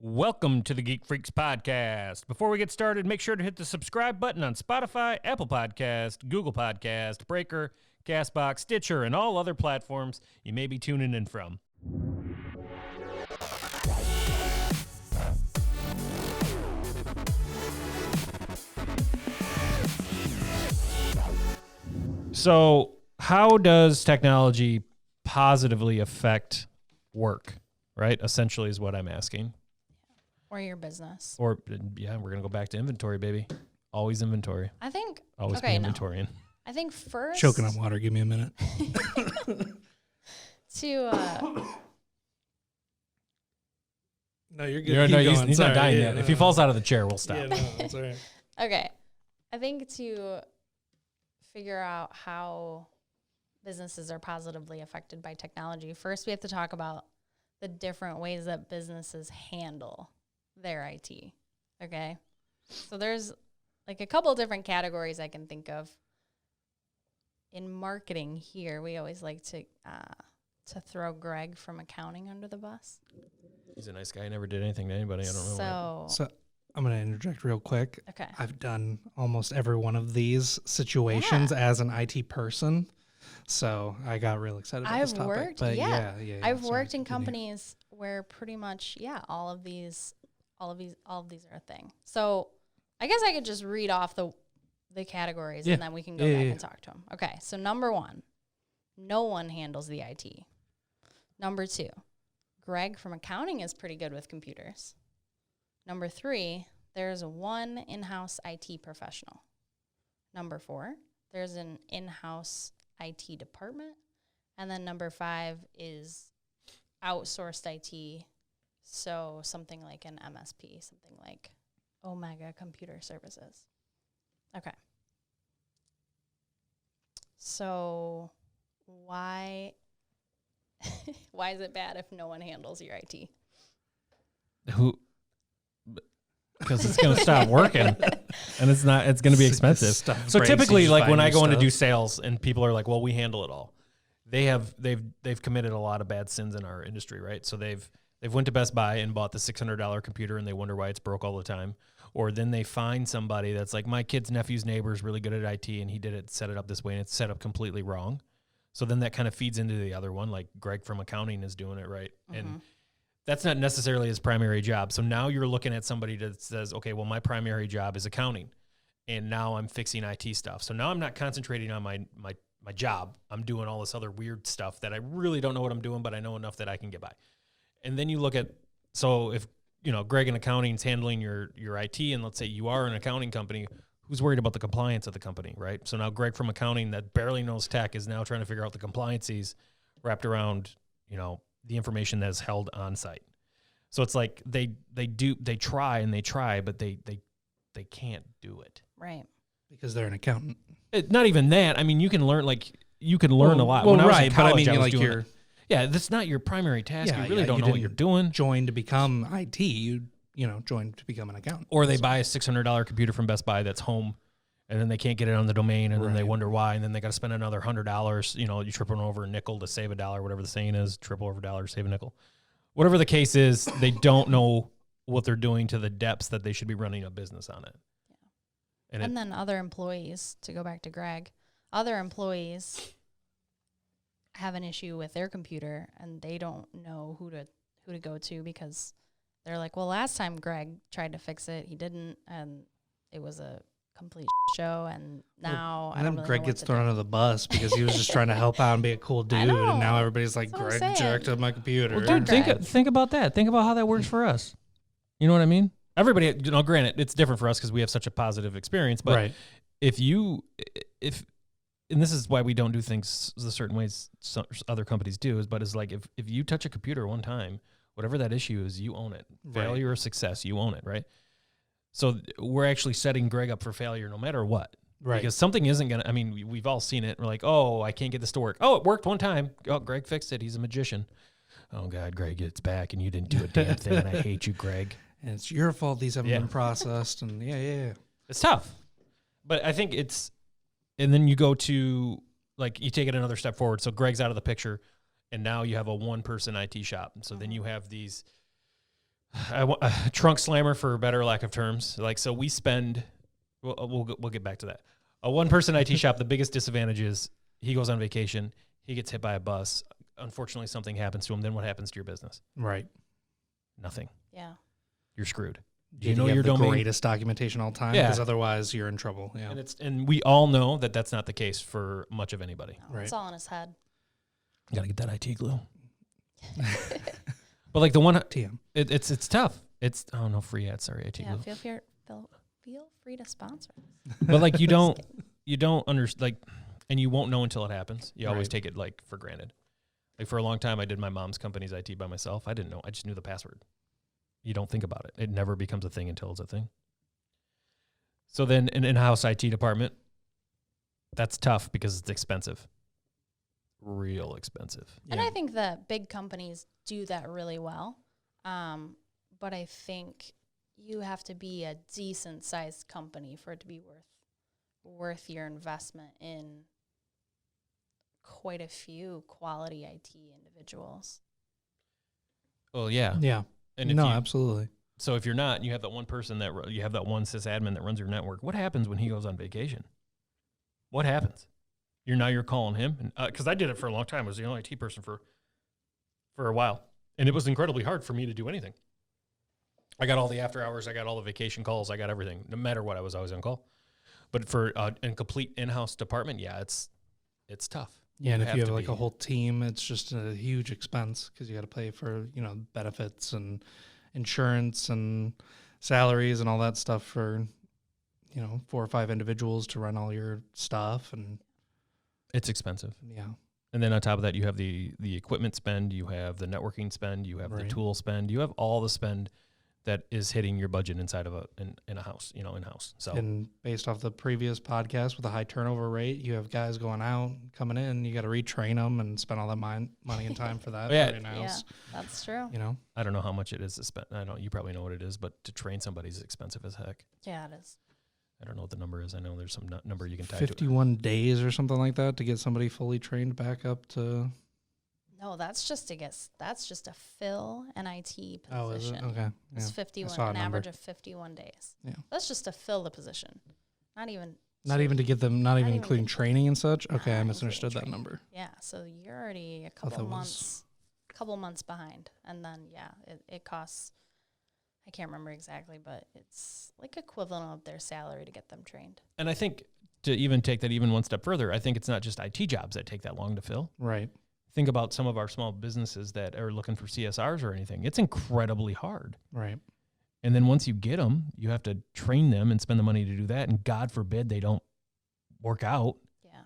Welcome to the Geek Freaks Podcast. Before we get started, make sure to hit the subscribe button on Spotify, Apple Podcast, Google Podcast, Breaker, Castbox, Stitcher, and all other platforms you may be tuning in from. So, how does technology positively affect work, right? Essentially is what I'm asking. Or your business. Or, yeah, we're going to go back to inventory, baby. Always inventory. I think... Always be inventorying. No. I think first... Choking on water. Give me a minute. No, you're good. He's not dying yet. If he falls out of the chair, we'll stop. Yeah, no, that's all right. Okay. I think to figure out how businesses are positively affected by technology, first we have to talk about the different ways that businesses handle their IT, okay? So there's like a couple different categories I can think of. In marketing here, we always like to throw Greg from accounting under the bus. He's a nice guy. He never did anything to anybody. I don't know. So I'm going to interject real quick. Okay. I've done almost every one of these situations as an IT person. So I got real excited about this topic. I've worked in companies where pretty much, all of these are a thing. So I guess I could just read off the categories and then we can go back and talk to them. Okay. So number 1, no one handles the IT. Number 2, Greg from accounting is pretty good with computers. Number 3, there's one in-house IT professional. Number 4, there's an in-house IT department. And then number 5 is outsourced IT. So something like an MSP, something like Omega Computer Services. Okay. So why is it bad if no one handles your IT? Because it's going to stop working, and it's going to be expensive. So typically, like when I go in to do sales, and people are like, "Well, we handle it all." They've committed a lot of bad sins in our industry, right? So they've went to Best Buy and bought the $600 computer, and they wonder why it's broke all the time. Or then they find somebody that's like, my kid's nephew's neighbor is really good at IT, and he set it up this way, and it's set up completely wrong. So then that kind of feeds into the other one, like Greg from accounting is doing it right, and that's not necessarily his primary job. So now you're looking at somebody that says, okay, well, my primary job is accounting, and now I'm fixing IT stuff. So now I'm not concentrating on my job. I'm doing all this other weird stuff that I really don't know what I'm doing, but I know enough that I can get by. And then you look at, so if, Greg in accounting is handling your IT, and let's say you are an accounting company, who's worried about the compliance of the company, right? So now Greg from accounting that barely knows tech is now trying to figure out the compliances wrapped around, the information that is held on site. So it's like they try, but they can't do it. Right. Because they're an accountant. Not even that. I mean, you can learn a lot. Well, when I was in right, college, but I mean, was doing that's not your primary task. You really don't know what you're doing. Join to become IT. You join to become an accountant. Or they buy a $600 computer from Best Buy that's home, and then they can't get it on the domain, and then they wonder why, and then they got to spend another $100. You triple over a nickel to save $1, whatever the saying is. Triple over $1, save a nickel. Whatever the case is, they don't know what they're doing to the depths that they should be running a business on it. Yeah. And then other employees, to go back to Greg, other employees have an issue with their computer, and they don't know who to go to, because they're like, well, last time Greg tried to fix it, he didn't, and it was a complete show, and now I don't really Greg know gets what to thrown do. under the bus because he was just trying to help out and be a cool dude, and now everybody's like, That's what I'm Greg saying. jacked up my computer. Well, dude, think about that. Think about how that works for us. You know what I mean? Everybody, granted, it's different for us because we have such a positive experience, but if and this is why we don't do things the certain ways some other companies do, is like if you touch a computer one time, whatever that issue is, you own it. Failure or success, you own it, right? So we're actually setting Greg up for failure no matter what. Right. Because something isn't going to, we've all seen it. We're like, oh, I can't get this to work. Oh, it worked one time. Oh, Greg fixed it. He's a magician. Oh, God, Greg, it's back, and you didn't do a damn thing, and I hate you, Greg. And it's your fault these haven't been processed, and It's tough. But I think and then you go to, you take it another step forward. So Greg's out of the picture, and now you have a one-person IT shop. And so then you have these A trunk slammer, for better lack of terms. Like, so we spend, we'll get back to that. A one-person IT shop, the biggest disadvantage is he goes on vacation, he gets hit by a bus. Unfortunately, something happens to him. Then what happens to your business? Right. Nothing. Yeah. You're screwed. Do you know your domain? Greatest documentation all time? Because otherwise you're in trouble. Yeah. And we all know that that's not the case for much of anybody. No, it's all in his head. You got to get that IT glue. But like the one TM. It's tough. It's no free ads. Sorry, IT glue. Feel free to sponsor us. But like you don't understand, like, and you won't know until it happens. You always take it like for granted. Like for a long time, I did my mom's company's IT by myself. I didn't know. I just knew the password. You don't think about it. It never becomes a thing until it's a thing. So then an in-house IT department, that's tough because it's expensive. Real expensive. And I think that big companies do that really well. But I think you have to be a decent sized company for it to be worth your investment in quite a few quality IT individuals. Well, yeah. Yeah. And absolutely. So if you're not, and you have that one person you have that one sysadmin that runs your network, what happens when he goes on vacation? What happens? You're calling him, because I did it for a long time. I was the only IT person for a while, and it was incredibly hard for me to do anything. I got all the after hours, I got all the vacation calls, I got everything. No matter what, I was always on call. But for a complete in-house department, yeah, it's tough. Yeah, and if you have like a whole team, it's just a huge expense because you got to pay for benefits and insurance and salaries and all that stuff for 4 or 5 individuals to run all your stuff, and it's expensive. Yeah. And then on top of that, you have the equipment spend, you have the networking spend, you have the tool spend, you have all the spend that is hitting your budget inside of in a house, in-house. So, and based off the previous podcast with a high turnover rate, you have guys going out, coming in, you got to retrain them and spend all that money and time for that. Yeah, that's true. I don't know how much it is to spend. I don't. You probably know what it is, but to train somebody is expensive as heck. Yeah, it is. I don't know what the number is. I know there's some number you can tie 51 days or something like that to get somebody fully trained back up to. No, that's just to fill an IT position. Oh, is it? Okay. It's 51, an average of 51 days. Yeah. That's just to fill the position. Not even to get them, not even including training and such. Okay, I misunderstood that number. Yeah, so you're already a couple months behind, and then it costs. I can't remember exactly, but it's like equivalent of their salary to get them trained. And I think to even take that even one step further, I think it's not just IT jobs that take that long to fill. Right. Think about some of our small businesses that are looking for CSRs or anything. It's incredibly hard. Right. And then once you get them, you have to train them and spend the money to do that. And God forbid they don't work out. Yeah.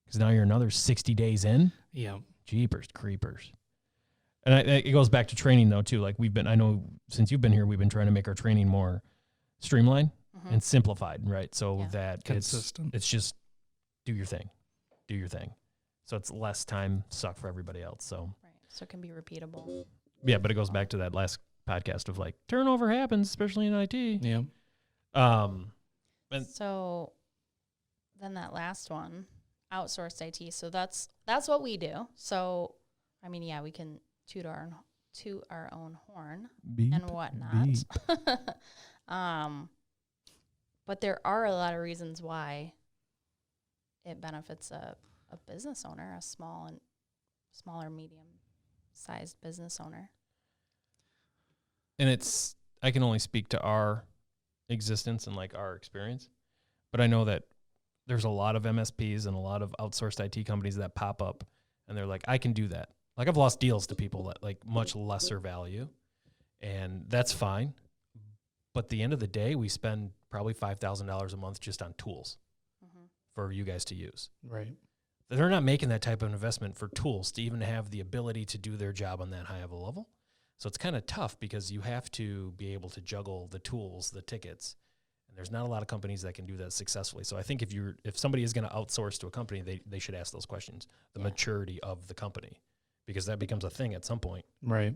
Because now you're another 60 days in. Yeah. Jeepers creepers. And it goes back to training though too. Like I know since you've been here, we've been trying to make our training more streamlined and simplified, right? So that consistent. It's just do your thing. So it's less time suck for everybody else. So so it can be repeatable. Yeah, but it goes back to that last podcast of like turnover happens, especially in IT. Yeah. And so then that last one, outsourced IT. So that's what we do. So I mean, we can toot our own horn and whatnot. But there are a lot of reasons why it benefits a business owner, a smaller, medium-sized business owner. And I can only speak to our existence and like our experience, but I know that there's a lot of MSPs and a lot of outsourced IT companies that pop up and they're like, I can do that. Like I've lost deals to people that like much lesser value, and that's fine. But at the end of the day, we spend probably $5,000 a month just on tools for you guys to use. Right. They're not making that type of investment for tools to even have the ability to do their job on that high of a level. So it's kind of tough because you have to be able to juggle the tools, the tickets, and there's not a lot of companies that can do that successfully. So I think if somebody is going to outsource to a company, they should ask those questions, the maturity of the company, because that becomes a thing at some point. Right.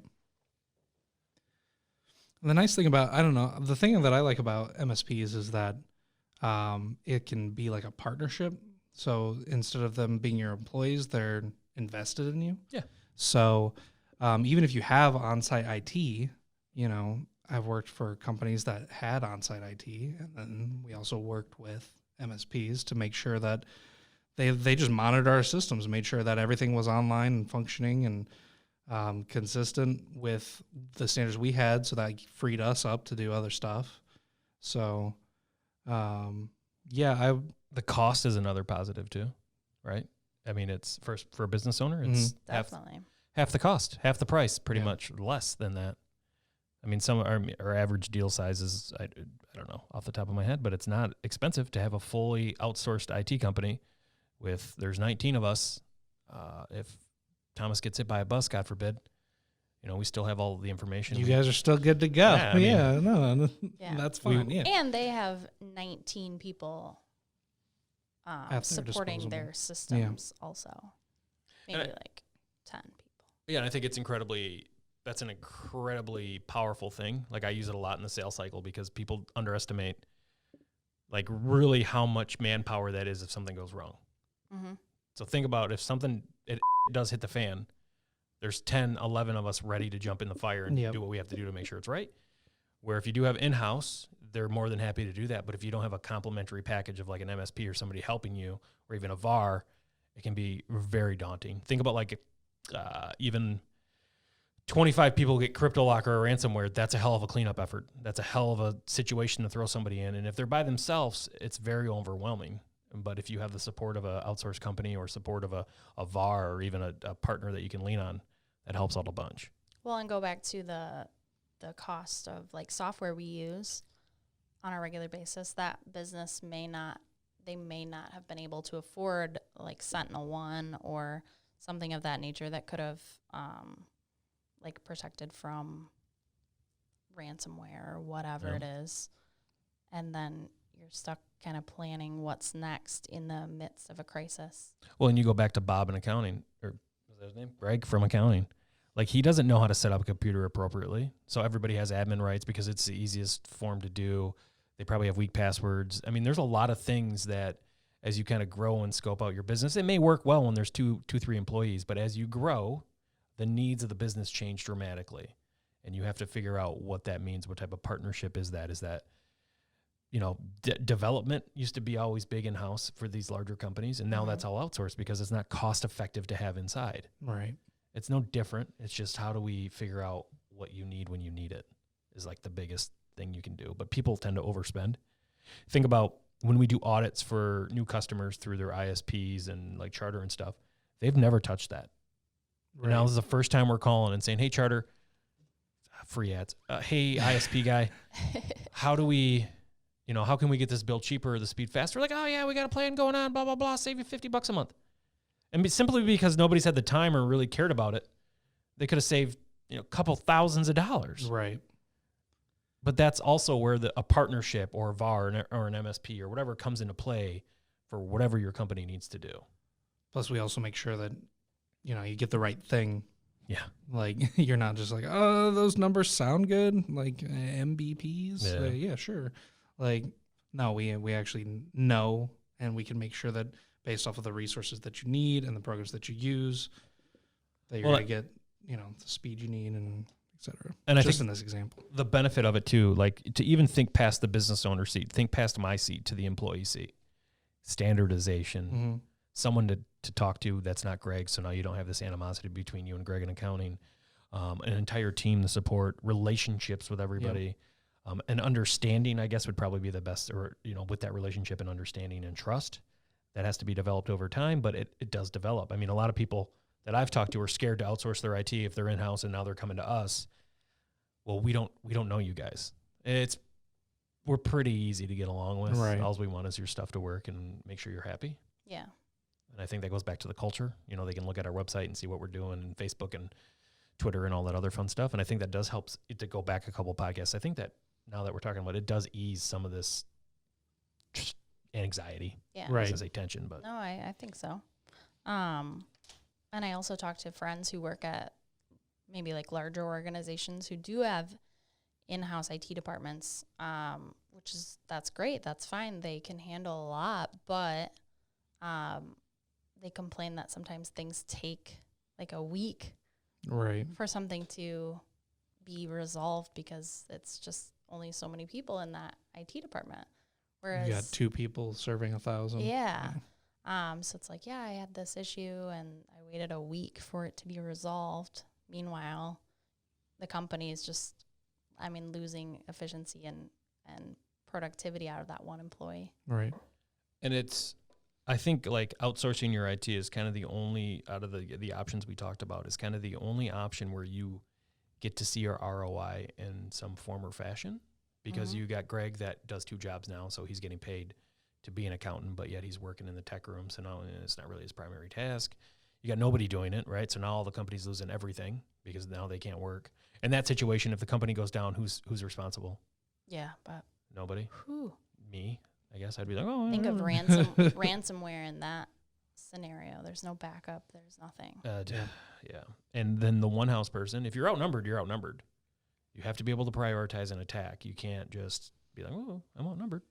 The nice thing about, the thing that I like about MSPs is that it can be like a partnership. So instead of them being your employees, they're invested in you. Yeah. So even if you have on-site IT, I've worked for companies that had on-site IT, and then we also worked with MSPs to make sure that they just monitored our systems, made sure that everything was online and functioning and consistent with the standards we had, so that freed us up to do other stuff. So, the cost is another positive too, right? I mean, it's for a business owner, it's definitely half the cost, half the price, pretty much, less than that. I mean, some our average deal size is, I don't know off the top of my head, but it's not expensive to have a fully outsourced IT company there's 19 of us. If Thomas gets hit by a bus, God forbid, we still have all the information. You guys are still good to go. Yeah, That's fine. And they have 19 people supporting their systems also. Maybe like 10 people. Yeah, and I think that's an incredibly powerful thing. Like, I use it a lot in the sales cycle because people underestimate, like, really how much manpower that is if something goes wrong. Mm-hmm. So think about if something does hit the fan, there's 10, 11 of us ready to jump in the fire and do what we have to do to make sure it's right. Where if you do have in-house, they're more than happy to do that. But if you don't have a complementary package of like an MSP or somebody helping you, or even a VAR, it can be very daunting. Think about like even 25 people get CryptoLocker or ransomware. That's a hell of a cleanup effort. That's a hell of a situation to throw somebody in. And if they're by themselves, it's very overwhelming. But if you have the support of an outsourced company or support of a VAR or even a partner that you can lean on, that helps out a bunch. Well, and go back to the cost of like software we use on a regular basis. That business may not have been able to afford like SentinelOne or something of that nature that could have like protected from ransomware or whatever it is. And then you're stuck kind of planning what's next in the midst of a crisis. Well, and you go back to Bob in accounting, or was that his name? Greg from accounting. Like, he doesn't know how to set up a computer appropriately. So everybody has admin rights because it's the easiest form to do. They probably have weak passwords. I mean, there's a lot of things that as you kind of grow and scope out your business, it may work well when there's two, 3 employees, but as you grow, the needs of the business change dramatically. And you have to figure out what that means. What type of partnership is that? Is that, development used to be always big in-house for these larger companies, and now that's all outsourced because it's not cost effective to have inside. Right. It's no different. It's just how do we figure out what you need when you need it is like the biggest thing you can do. But people tend to overspend. Think about when we do audits for new customers through their ISPs and like Charter and stuff, they've never touched that. Right. Now this is the first time we're calling and saying, hey, Charter, free ads. Hey, ISP guy, how do we... how can we get this bill cheaper or the speed faster? We're like, oh, yeah, we got a plan going on, blah, blah, blah, save you $50 a month. And simply because nobody's had the time or really cared about it, they could have saved a couple thousands of dollars. Right. But that's also where a partnership or a VAR or an MSP or whatever comes into play for whatever your company needs to do. Plus, we also make sure that, you get the right thing. Yeah. Like, you're not just like, oh, those numbers sound good, like MBPs. Yeah, sure. Like, no, we actually know, and we can make sure that based off of the resources that you need and the programs that you use, that you're going to get, the speed you need and et cetera. And just I think in this example, the benefit of it too, like to even think past the business owner seat, think past my seat to the employee seat, standardization, someone to talk to that's not Greg. So now you don't have this animosity between you and Greg in accounting, an entire team to support, relationships with everybody. Yep. And understanding, I guess, would probably be the best, or, with that relationship and understanding and trust that has to be developed over time, but it does develop. I mean, a lot of people that I've talked to are scared to outsource their IT if they're in-house and now they're coming to us. Well, we don't know you guys. We're pretty easy to get along with. Right. All we want is your stuff to work and make sure you're happy. Yeah. And I think that goes back to the culture. They can look at our website and see what we're doing, and Facebook and Twitter and all that other fun stuff. And I think that does help to go back a couple podcasts. I think that now that we're talking about it, does ease some of this anxiety. Yeah. Right. As a tension, but no, I think so. And I also talk to friends who work at maybe like larger organizations who do have in-house IT departments, that's great. That's fine. They can handle a lot, but they complain that sometimes things take like a week right. for something to be resolved because it's just only so many people in that IT department. Whereas you got 2 people serving 1,000. Yeah. So it's like, yeah, I had this issue and I waited a week for it to be resolved. Meanwhile, the company is just, losing efficiency and productivity out of that one employee. Right. And I think like outsourcing your IT is kind of the only, out of the options we talked about, is kind of the only option where you get to see your ROI in some form or fashion, because you got Greg that does 2 jobs now, so he's getting paid to be an accountant, but yet he's working in the tech room, so now it's not really his primary task. You got nobody doing it, right? So now all the company's losing everything because now they can't work. In that situation, if the company goes down, who's responsible? Yeah, but Nobody. whew. Me, I guess. I'd be like, oh. Think of ransomware in that scenario. There's no backup. There's nothing. Yeah. And then the one house person, if you're outnumbered, you're outnumbered. You have to be able to prioritize an attack. You can't just be like, oh, I'm outnumbered.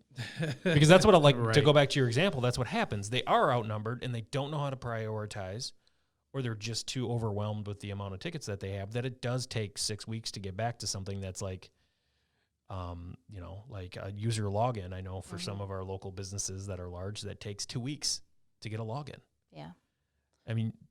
Because that's what to go back to your example, that's what happens. They are outnumbered and they don't know how to prioritize, or they're just too overwhelmed with the amount of tickets that they have, that it does take 6 weeks to get back to something that's like, like a user login. I know for some of our local businesses that are large, that takes 2 weeks to get a login. Yeah.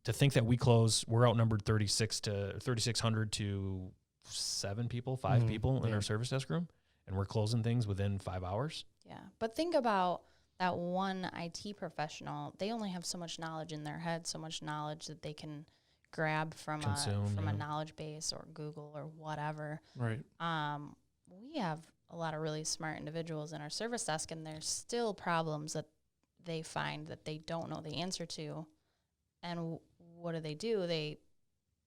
To think that we're outnumbered 3,600 to 7 people, 5 people in our service desk room, and we're closing things within 5 hours. Yeah. But think about that one IT professional. They only have so much knowledge in their head, so much knowledge that they can grab from a knowledge base or Google or whatever. Right. We have a lot of really smart individuals in our service desk, and there's still problems that they find that they don't know the answer to. And what do? They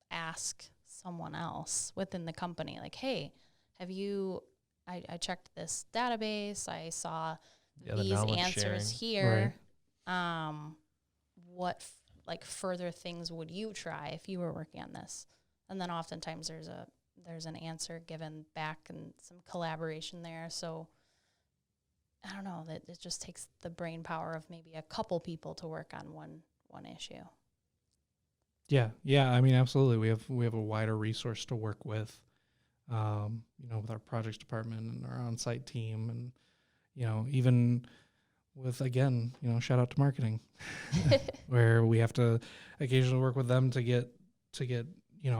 ask someone else within the company, like, hey, I checked this database. I saw these answers here. Right. What further things would you try if you were working on this? And then oftentimes there's an answer given back and some collaboration there. So I don't know, that it just takes the brain power of maybe a couple people to work on one issue. Yeah. Absolutely. We have a wider resource to work with, with our projects department and our on-site team, and even with, again, shout out to marketing, where we have to occasionally work with them to get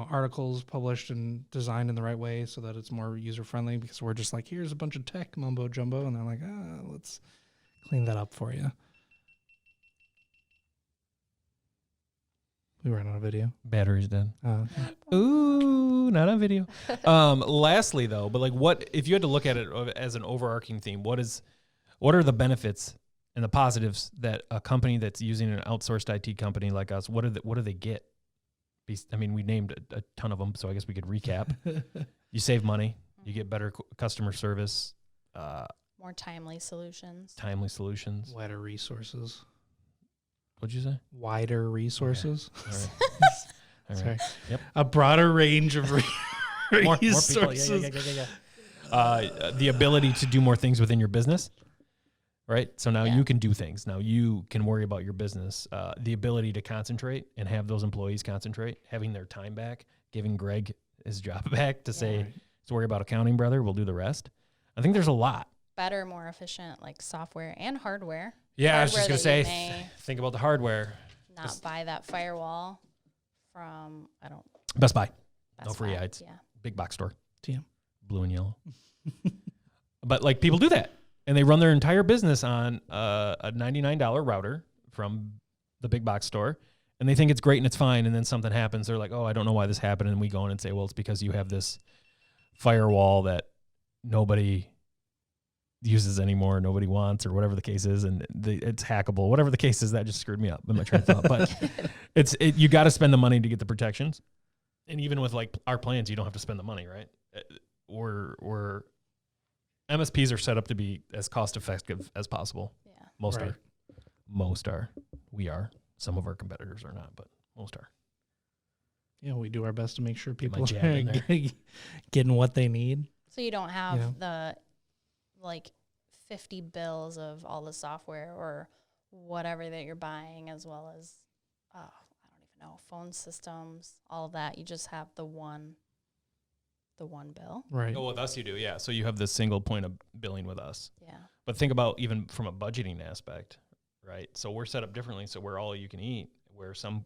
articles published and designed in the right way so that it's more user friendly, because we're just like, here's a bunch of tech mumbo jumbo, and they're like, let's clean that up for you. We ran out of video. Battery's dead. Okay. Ooh, not on video. Lastly, though, but what if you had to look at it as an overarching theme? What are the benefits and the positives that a company that's using an outsourced IT company like us? What do they get? We named a ton of them, so I guess we could recap. You save money. You get better customer service. More timely solutions. Wider resources. What'd you say? Wider resources. Okay. All right. Sorry. Yep. A broader range of resources. More people. Yeah. The ability to do more things within your business, right? So now you can do things. Now you can worry about your business. The ability to concentrate and have those employees concentrate, having their time back, giving Greg his job back to say, let's worry about accounting, brother. We'll do the rest. I think there's a lot. Better, more efficient, software and hardware. Yeah, I was just going to say, think about the hardware. Not buy that firewall from, Best Buy. No free ads. Yeah. Big box store. TM. Blue and yellow. But people do that. And they run their entire business on a $99 router from the big box store. And they think it's great and it's fine. And then something happens. They're like, oh, I don't know why this happened. And we go in and say, well, it's because you have this firewall that nobody uses anymore, nobody wants, or whatever the case is, and it's hackable. Whatever the case is, that just screwed me up in my train of thought. But you got to spend the money to get the protections, and even with our plans, you don't have to spend the money, right? We're MSPs are set up to be as cost effective as possible. Yeah, Most are. We are. Some of our competitors are not, but most are. Yeah, we do our best to make sure people are getting what they need. So you don't have the 50 bills of all the software or whatever that you're buying, as well as, I don't even know, phone systems, all of that. You just have the one the one bill. Right. Oh, with us you do, yeah. So you have this single point of billing with us. Yeah. But think about even from a budgeting aspect, right? So we're set up differently. So we're all you can eat, where some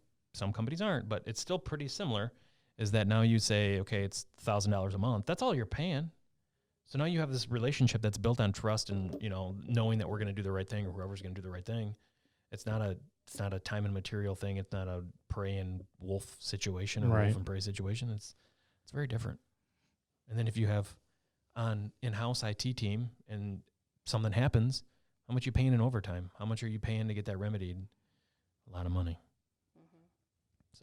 companies aren't, but it's still pretty similar. Is that now you say, okay, it's $1,000 a month. That's all you're paying. So now you have this relationship that's built on trust and, knowing that we're going to do the right thing or whoever's going to do the right thing. It's not a time and material thing. It's not a prey and wolf situation or wolf and prey situation. It's very different. And then if you have an in-house IT team and something happens, how much are you paying in overtime? How much are you paying to get that remedied? A lot of money.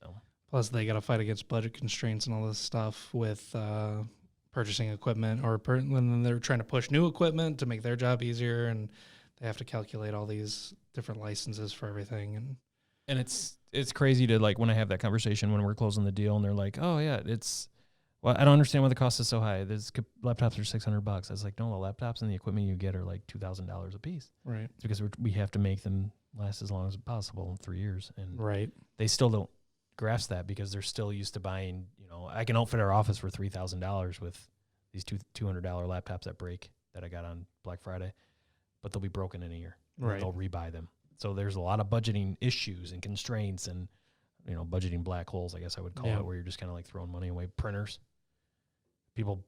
So plus they got to fight against budget constraints and all this stuff with purchasing equipment or when they're trying to push new equipment to make their job easier, and they have to calculate all these different licenses for everything. And it's crazy to, like, when I have that conversation when we're closing the deal and they're like, oh yeah, well, I don't understand why the cost is so high. These laptops are $600. I was like, no, the laptops and the equipment you get are like $2,000 a piece. Right. It's because we have to make them last as long as possible, 3 years. And they still don't grasp that because they're still used to buying, I can outfit our office for $3,000 with these $200 laptops that break that I got on Black Friday, but they'll be broken in a year. Right. They'll rebuy them. So there's a lot of budgeting issues and constraints and, budgeting black holes, I guess I would call it, where you're just kind of like throwing money away. Printers. People,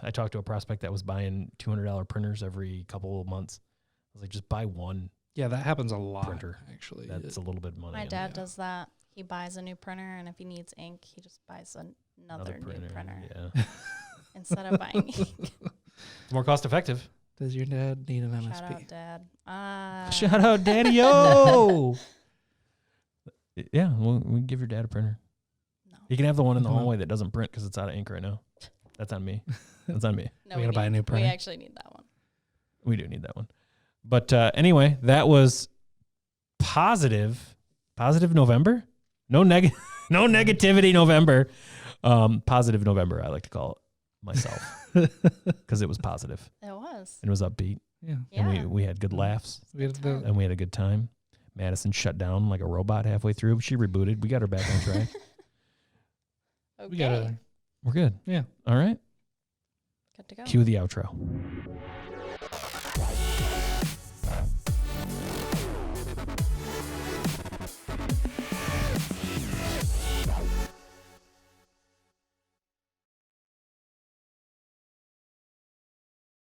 I talked to a prospect that was buying $200 printers every couple of months. I was like, just buy one. Yeah, that happens a lot. Printer, actually. That's a little bit of money. My dad does that. He buys a new printer, and if he needs ink, he just buys another new printer. Yeah. Instead of buying ink. It's more cost effective. Does your dad need an MSP? Shout out, Dad. Shout out, Daddy-o! Yeah, we give your dad a printer. No. You can have the one in the hallway that doesn't print because it's out of ink right now. That's on me. That's on me. No, we gotta buy a new printer. We actually need that one. We do need that one. But anyway, that was positive November. No negativity November. Positive November, I like to call it myself, because it was positive. It was. And it was upbeat. Yeah. And we had good laughs. And we had a good time. Madison shut down like a robot halfway through. She rebooted. We got her back on track. Okay. We're good. Yeah. All right. Good to go. Cue the outro.